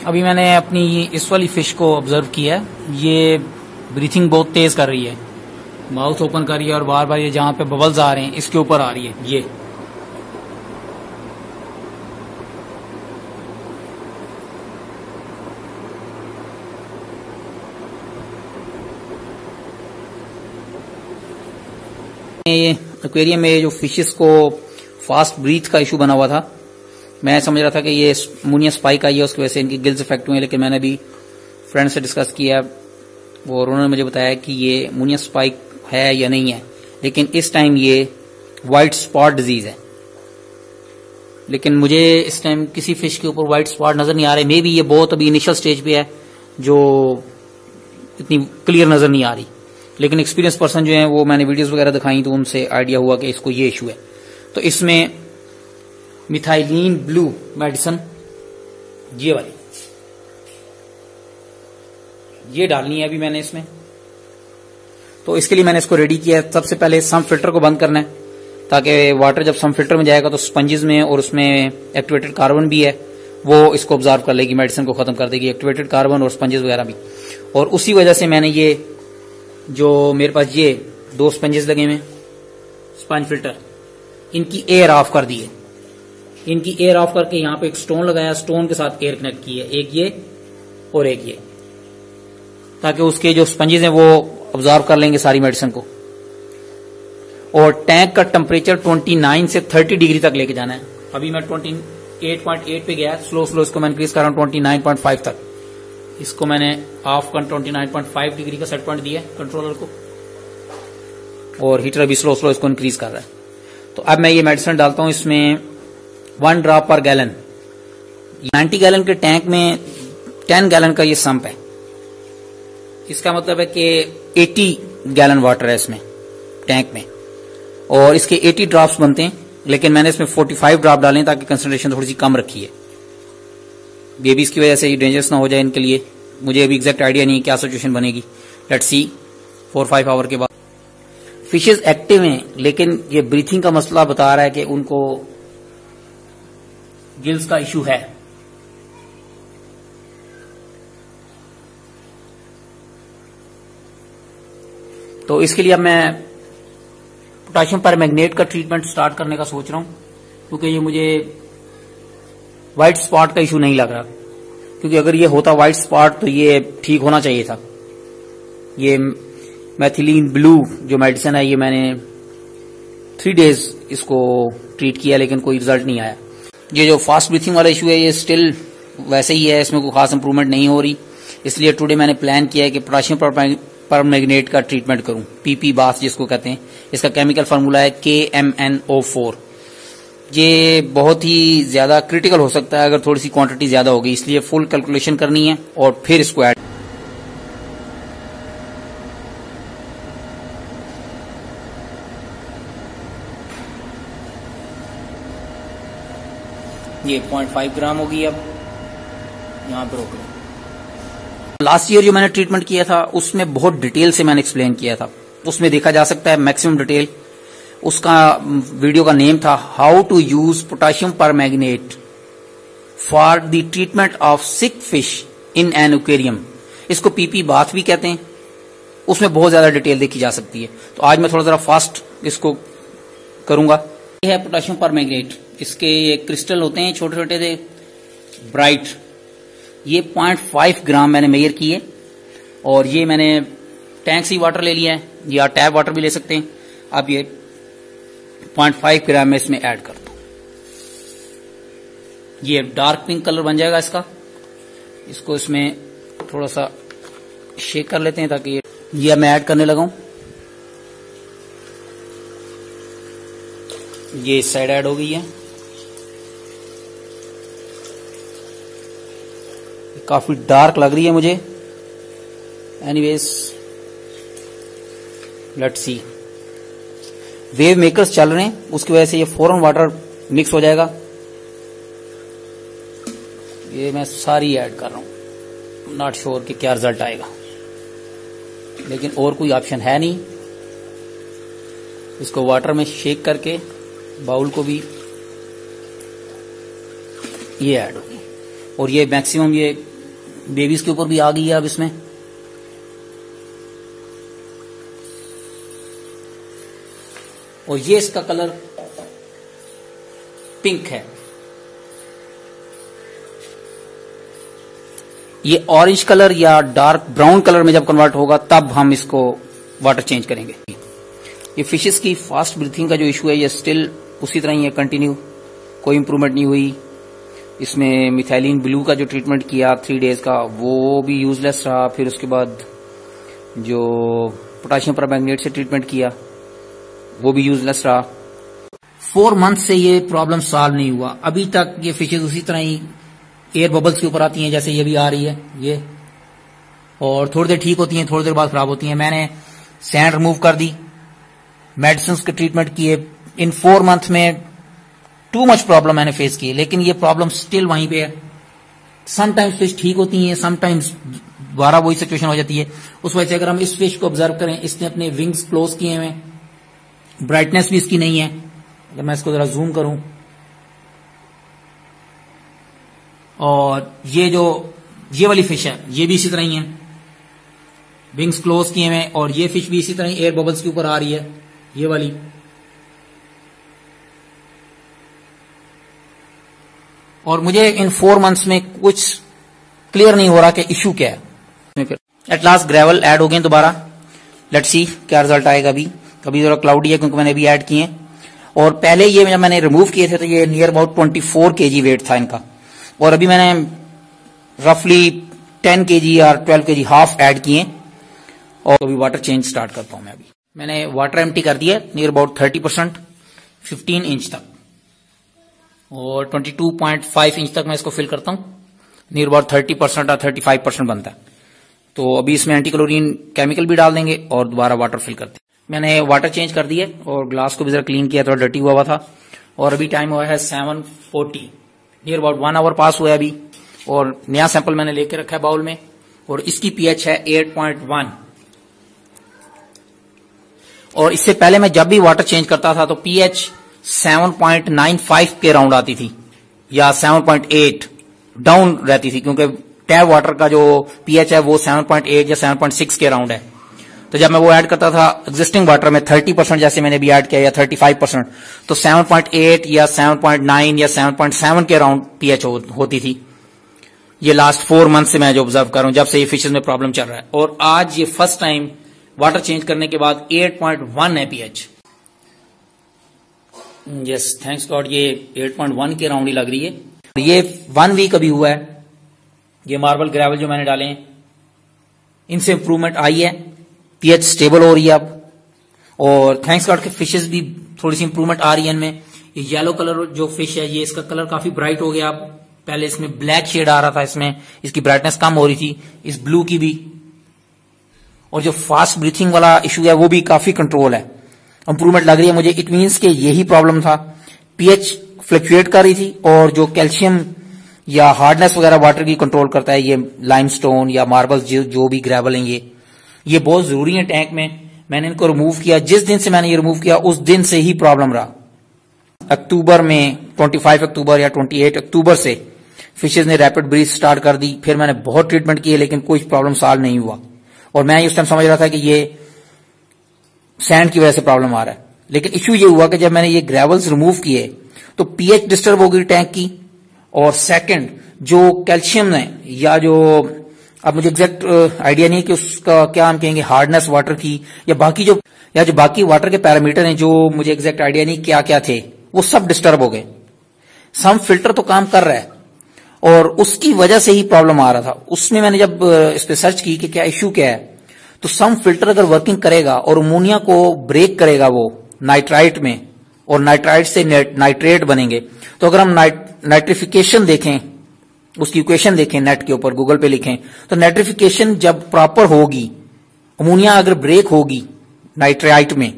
अभी मैंने अपनी इस वाली फिश को ऑब्जर्व किया है। ये ब्रीथिंग बहुत तेज कर रही है, माउथ ओपन कर रही है और बार बार ये जहां पे बबल्स आ रहे हैं इसके ऊपर आ रही है। ये एक्वेरियम में जो फिशेस को फास्ट ब्रीथ का इशू बना हुआ था, मैं समझ रहा था कि ये मुनिया स्पाइक आई है, उसकी वजह से इनकी गिल्स इफेक्ट हुए, लेकिन मैंने भी फ्रेंड से डिस्कस किया और उन्होंने मुझे बताया कि ये मुनिया स्पाइक है या नहीं है, लेकिन इस टाइम ये व्हाइट स्पॉट डिजीज है। लेकिन मुझे इस टाइम किसी फिश के ऊपर व्हाइट स्पॉट नजर नहीं आ रहे। मे बी ये बहुत अभी इनिशियल स्टेज पे है जो इतनी क्लियर नजर नहीं आ रही, लेकिन एक्सपीरियंस पर्सन जो है वो मैंने वीडियोस वगैरह दिखाई तो उनसे आइडिया हुआ कि इसको ये इशू है। तो इसमें मिथाइलिन ब्लू मेडिसिन ये वाली ये डालनी है अभी मैंने इसमें। तो इसके लिए मैंने इसको रेडी किया है। सबसे पहले सम फिल्टर को बंद करना है ताकि वाटर जब सम फिल्टर में जाएगा तो स्पंजेस में और उसमें एक्टिवेटेड कार्बन भी है वो इसको ऑब्जर्व कर लेगी, मेडिसिन को खत्म कर देगी, एक्टिवेटेड कार्बन और स्पंजेस वगैरह भी। और उसी वजह से मैंने ये जो मेरे पास ये 2 स्पंजेस लगे हुए स्पंज फिल्टर, इनकी एयर ऑफ कर दी है। इनकी एयर ऑफ करके यहाँ पे एक स्टोन लगाया, स्टोन के साथ एयर कनेक्ट की है, एक ये और एक ये, ताकि उसके जो स्पंजेस हैं वो ऑब्जर्व कर लेंगे सारी मेडिसिन को। और टैंक का टेम्परेचर 29 से 30 डिग्री तक लेके जाना है। अभी मैं 28.8 पे गया, स्लो स्लो इसको मैं इंक्रीज कर रहा हूँ 29.5 तक। इसको मैंने ऑफ कर 29.5 डिग्री का सेट पॉइंट दिया कंट्रोलर को, और हीटर अभी स्लो स्लो इसको इंक्रीज कर रहा है। तो अब मैं ये मेडिसिन डालता हूं इसमें 1 ड्रॉप पर गैलन। 90 गैलन के टैंक में 10 गैलन का ये सम्प है। इसका मतलब है कि 80 गैलन वाटर है इसमें टैंक में, और इसके 80 ड्रॉप्स बनते हैं, लेकिन मैंने इसमें 45 ड्रॉप डाले ताकि कंसंट्रेशन थोड़ी सी कम रखी है। बेबीज की वजह से ये डेंजरस ना हो जाए इनके लिए। मुझे अभी एग्जैक्ट आइडिया नहीं क्या सिचुएशन बनेगी, लेट्स सी 4-5 आवर के बाद। फिशेज एक्टिव हैं, लेकिन ये ब्रीथिंग का मसला बता रहा है कि उनको गिल्स का इशू है। तो इसके लिए अब मैं पोटेशियम परमैंगनेट का ट्रीटमेंट स्टार्ट करने का सोच रहा हूं, क्योंकि ये मुझे व्हाइट स्पॉट का इशू नहीं लग रहा। क्योंकि अगर ये होता व्हाइट स्पॉट तो ये ठीक होना चाहिए था। ये मैथिलीन ब्लू जो मेडिसिन है, ये मैंने 3 डेज इसको ट्रीट किया, लेकिन कोई रिजल्ट नहीं आया। ये जो फास्ट ब्रीथिंग वाला इशू है ये स्टिल वैसे ही है, इसमें कोई खास इंप्रूवमेंट नहीं हो रही। इसलिए टुडे मैंने प्लान किया है कि पोटेशियम परमैंगनेट का ट्रीटमेंट करूं, पीपी बाथ जिसको कहते हैं। इसका केमिकल फार्मूला है KMNO4। ये बहुत ही ज्यादा क्रिटिकल हो सकता है अगर थोड़ी सी क्वांटिटी ज्यादा होगी, इसलिए फुल कैलकुलेशन करनी है और फिर इसको ऐड। ये 0.5 ग्राम होगी। अब यहां पर रोक लो। लास्ट ईयर जो मैंने ट्रीटमेंट किया था उसमें बहुत डिटेल से मैंने एक्सप्लेन किया था, उसमें देखा जा सकता है मैक्सिमम डिटेल। उसका वीडियो का नेम था how to use potassium permanganate for the treatment of sick fish in an aquarium. इसको पीपी बाथ भी कहते हैं। उसमें बहुत ज्यादा डिटेल देखी जा सकती है। तो आज मैं थोड़ा जरा फास्ट इसको करूंगा। ये है पोटेशियम परमैंगनेट। इसके ये क्रिस्टल होते हैं छोटे छोटे से ब्राइट। ये 0.5 ग्राम मैंने मेजर किए, और ये मैंने टैंक से वाटर ले लिया है, या टैप वाटर भी ले सकते हैं। अब ये 0.5 ग्राम में इसमें ऐड करता हूं। ये डार्क पिंक कलर बन जाएगा इसका। इसको इसमें थोड़ा सा शेक कर लेते हैं ताकि ये मैं ऐड करने लगा हूं। ये इस साइड ऐड हो गई है। काफी डार्क लग रही है मुझे। Anyways let's see. Wave makers चल रहे हैं, उसकी वजह से ये फौरन वाटर मिक्स हो जाएगा। ये मैं सारी ऐड कर रहा हूं। नॉट श्योर कि क्या रिजल्ट आएगा, लेकिन और कोई ऑप्शन है नहीं। इसको वाटर में शेक करके बाउल को भी ये ऐड होगी, और ये मैक्सिमम ये बेबीज के ऊपर भी आ गई है अब इसमें। और ये इसका कलर पिंक है। ये ऑरेंज कलर या डार्क ब्राउन कलर में जब कन्वर्ट होगा तब हम इसको वाटर चेंज करेंगे। ये फिशेस की फास्ट ब्रीथिंग का जो इशू है ये स्टिल उसी तरह ही है, कंटिन्यू, कोई इंप्रूवमेंट नहीं हुई। इसमें मिथाइलिन ब्लू का जो ट्रीटमेंट किया 3 डेज का वो भी यूजलेस रहा। फिर उसके बाद जो पोटेशियम परमैंगनेट से ट्रीटमेंट किया वो भी यूजलेस रहा। 4 मंथ से ये प्रॉब्लम सॉल्व नहीं हुआ। अभी तक ये फिशेज उसी तरह ही एयर बबल्स के ऊपर आती हैं जैसे ये भी आ रही है ये, और थोड़ी देर ठीक होती हैं, थोड़ी देर बाद खराब होती हैं। मैंने सैंड रिमूव कर दी, मेडिसिन के ट्रीटमेंट किए। इन 4 मंथ में टू मच प्रॉब्लम मैंने फेस की, लेकिन ये प्रॉब्लम स्टिल वहीं पे है। समटाइम्स फिश ठीक होती हैं, समटाइम्स दोबारा वही सिचुएशन हो जाती है। उस वजह से अगर हम इस फिश को ऑब्जर्व करें, इसने अपने विंग्स क्लोज किए हुए, ब्राइटनेस भी इसकी नहीं है। अगर मैं इसको जरा जूम करूं, और ये वाली फिश है ये भी इसी तरह ही है, विंग्स क्लोज किए हुए, और ये फिश भी इसी तरह एयर बबल्स के ऊपर आ रही है ये वाली। और मुझे इन 4 मंथ्स में कुछ क्लियर नहीं हो रहा कि इश्यू क्या है। एट लास्ट ग्रेवल ऐड हो गए दोबारा, लेट्स सी क्या रिजल्ट आएगा। अभी जरा क्लाउडी है क्योंकि मैंने अभी ऐड किए। और पहले ये जब मैंने रिमूव किए थे तो ये नियर अबाउट 24 kg वेट था इनका, और अभी मैंने रफली 10 kg या 12 kg हाफ ऐड किए। और अभी वाटर चेंज स्टार्ट करता हूं मैं। अभी मैंने वाटर एम्प्टी कर दिया नियर अबाउट 30%, 15 इंच तक, और 22.5 इंच तक मैं इसको फिल करता हूं। नियर अबाउट 30% या 35% बनता है। तो अभी इसमें एंटी क्लोरीन केमिकल भी डाल देंगे और दोबारा वाटर फिल करते हैं। मैंने वाटर चेंज कर दिया और ग्लास को भी जरा क्लीन किया, थोड़ा डर्टी हुआ था। और अभी टाइम हुआ है 7:40, नियर अबाउट 1 आवर पास हुआ है अभी। और नया सैंपल मैंने लेके रखा है बाउल में, और इसकी पीएच है 8.1। और इससे पहले मैं जब भी वाटर चेंज करता था तो पीएच 7.95 के राउंड आती थी, या 7.8 डाउन रहती थी, क्योंकि टैप वाटर का जो पीएच है वो 7.8 या 7.6 के राउंड है। तो जब मैं वो ऐड करता था एग्जिस्टिंग वाटर में 30% जैसे मैंने भी ऐड किया, या 35%, तो 7.8 या 7.9 या 7.7 के राउंड पीएच होती थी। ये लास्ट 4 मंथ से मैं जो ऑब्जर्व कर रहा हूं, जब से ये फिशेज में प्रॉब्लम चल रहा है। और आज ये फर्स्ट टाइम वाटर चेंज करने के बाद 8.1 है पीएच। यस, थैंक्स गॉड, ये 8.1 के राउंड ही लग रही है। ये 1 वीक अभी हुआ है। ये मार्बल ग्रेवल जो मैंने डाले हैं इनसे इंप्रूवमेंट आई है, पीएच स्टेबल हो रही है अब। और थैंक्स गॉड के फिशेज भी थोड़ी सी इंप्रूवमेंट आ रही है इनमें। ये येलो कलर जो फिश है, ये इसका कलर काफी ब्राइट हो गया अब। पहले इसमें ब्लैक शेड आ रहा था, इसमें इसकी ब्राइटनेस कम हो रही थी, इस ब्लू की भी। और जो फास्ट ब्रीथिंग वाला इशू है वो भी काफी कंट्रोल है, इंप्रूवमेंट लग रही है मुझे। इट मीन्स के यही प्रॉब्लम था, पीएच फ्लक्चुएट कर रही थी। और जो कैल्शियम या हार्डनेस वगैरह वाटर की कंट्रोल करता है, ये लाइमस्टोन या मार्बल जो भी ग्रेवल हैं, ये बहुत जरूरी है टैंक में। मैंने इनको रिमूव किया, जिस दिन से मैंने ये रिमूव किया उस दिन से ही प्रॉब्लम रहा। अक्टूबर में 25 अक्टूबर या 28 अक्टूबर से फिशेज ने रैपिड ब्रीथ स्टार्ट कर दी। फिर मैंने बहुत ट्रीटमेंट किए, लेकिन कोई प्रॉब्लम सॉल्व नहीं हुआ। और मैं उस टाइम समझ रहा था कि ये सैंड की वजह से प्रॉब्लम आ रहा है, लेकिन इश्यू ये हुआ कि जब मैंने ये ग्रेवल्स रिमूव किए तो पीएच डिस्टर्ब हो गई टैंक की। और सेकंड, जो कैल्शियम है या जो, अब मुझे एग्जैक्ट आइडिया नहीं है कि उसका क्या हम कहेंगे, हार्डनेस वाटर की या जो बाकी वाटर के पैरामीटर हैं, जो मुझे एग्जैक्ट आइडिया नहीं क्या क्या थे, वो सब डिस्टर्ब हो गए। सम फिल्टर तो काम कर रहा है और उसकी वजह से ही प्रॉब्लम आ रहा था। उसमें मैंने जब इस पे सर्च की कि क्या इश्यू क्या है, तो सम फिल्टर अगर वर्किंग करेगा और अमोनिया को ब्रेक करेगा वो नाइट्राइट में, और नाइट्राइट से नाइट्रेट बनेंगे। तो अगर हम नाइट्रिफिकेशन देखें, उसकी इक्वेशन देखें नेट के ऊपर, गूगल पे लिखें, तो नाइट्रिफिकेशन जब प्रॉपर होगी, अमोनिया अगर ब्रेक होगी नाइट्राइट में,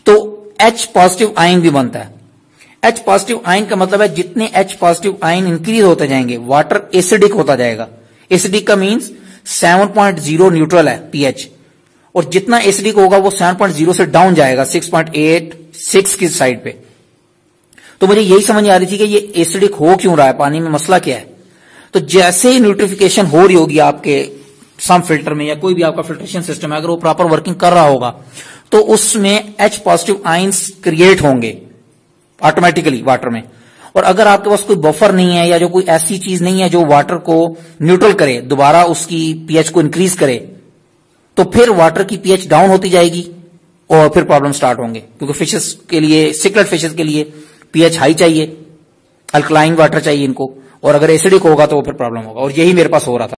तो H पॉजिटिव आयन भी बनता है। H पॉजिटिव आयन का मतलब है जितने H पॉजिटिव आयन इंक्रीज होते जाएंगे, वाटर एसिडिक होता जाएगा। एसिडिक का मीन्स 7.0 न्यूट्रल है पीएच, और जितना एसिडिक होगा वो 7.0 से डाउन जाएगा 6.8, 6 की साइड पे। तो मुझे यही समझ आ रही थी कि ये एसिडिक हो क्यों रहा है, पानी में मसला क्या है। तो जैसे ही न्यूट्रिफिकेशन हो रही होगी आपके सम फिल्टर में या कोई भी आपका फिल्ट्रेशन सिस्टम है, अगर वो प्रॉपर वर्किंग कर रहा होगा तो उसमें H पॉजिटिव आयंस क्रिएट होंगे ऑटोमेटिकली वाटर में। और अगर आपके पास कोई बफर नहीं है या जो कोई ऐसी चीज नहीं है जो वाटर को न्यूट्रल करे, दोबारा उसकी पीएच को इंक्रीज करे, तो फिर वाटर की पीएच डाउन होती जाएगी और फिर प्रॉब्लम स्टार्ट होंगे। क्योंकि फिशेस के लिए, सिक्लेट फिशेस के लिए पीएच हाई चाहिए, अल्कलाइन वाटर चाहिए इनको, और अगर एसिडिक होगा तो वो फिर प्रॉब्लम होगा। और यही मेरे पास हो रहा था।